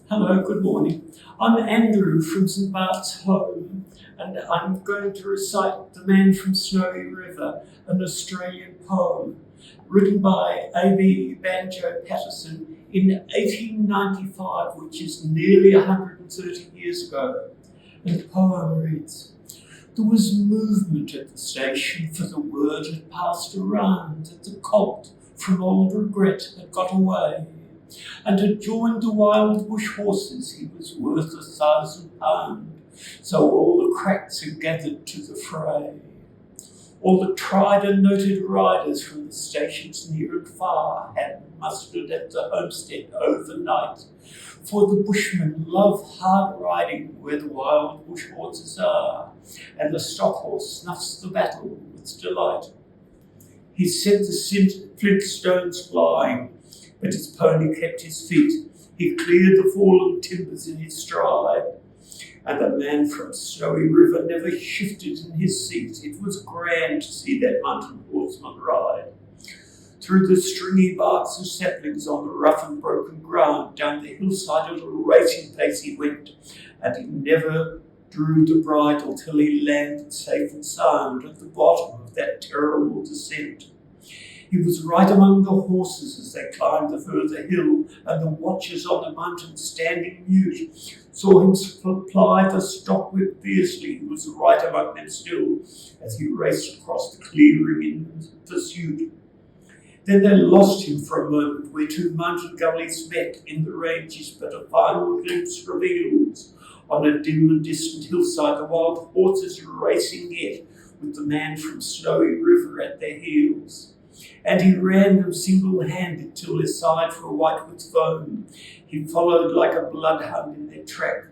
Hello, good morning. I'm Andrew from St Bart's Home, and I'm going to recite The Man from Snowy River, an Australian poem written by A.B. Banjo Paterson in 1895, which is nearly 130 years ago. And the poem reads, "There was movement at the station, for the word had passed around that the colt from old regret had got away, and had joined the wild bush horses. He was worth £1,000, so all the cracks had gathered to the fray. All the tried and noted riders from the stations near and far had mustered at the homestead overnight, for the bushmen love hard riding where the wild bush horses are, and the stock horse snuffs the battle with delight. He sent the flint stones flying, but his pony kept his feet. He cleared the fallen timbers in his stride, and the man from Snowy River never shifted in his seat. It was grand to see that mountain horseman ride. Through the stringy barks and saplings on the rough and broken ground, down the hillside at a racing pace he went, and he never drew the bridle till he landed safe and sound at the bottom of that terrible descent. He was right among the horses as they climbed the further hill, and the watchers on the mountain, standing mute, saw him ply the stock whip fiercely. He was right among them still as he raced across the clearing in pursuit. Then they lost him for a moment where two mountain gullies met in the ranges, but a final glimpse reveals on a dim and distant hillside the wild horses racing yet, with the man from Snowy River at their heels. And he ran them single-handed till their sides were white with foam. He followed like a bloodhound in their track,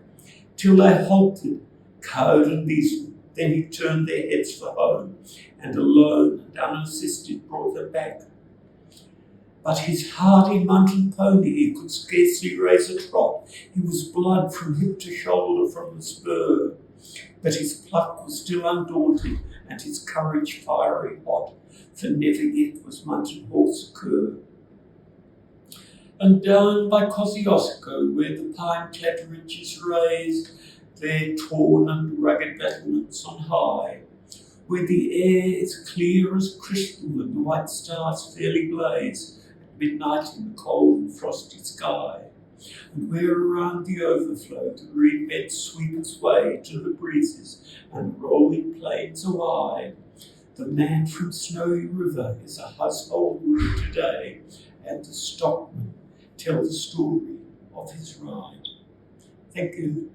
till they halted, cowed and beaten. Then he turned their heads for home, and alone and unassisted brought them back. But his hardy mountain pony, he could scarcely raise a trot. He was blood from hip to shoulder from the spur. But his pluck was still undaunted, and his courage fiery hot, for never yet was mountain horse a cur. And down by Kosciuszko, where the pine-clad ridges raise their torn and rugged battlements on high, where the air is clear as crystal and the white stars fairly blaze at midnight in the cold and frosty sky, and where around the overflow the green beds sweep its way to the breezes and rolling plains are wide, the man from Snowy River is a household word today, and the stockman tells the story of his ride." Thank you.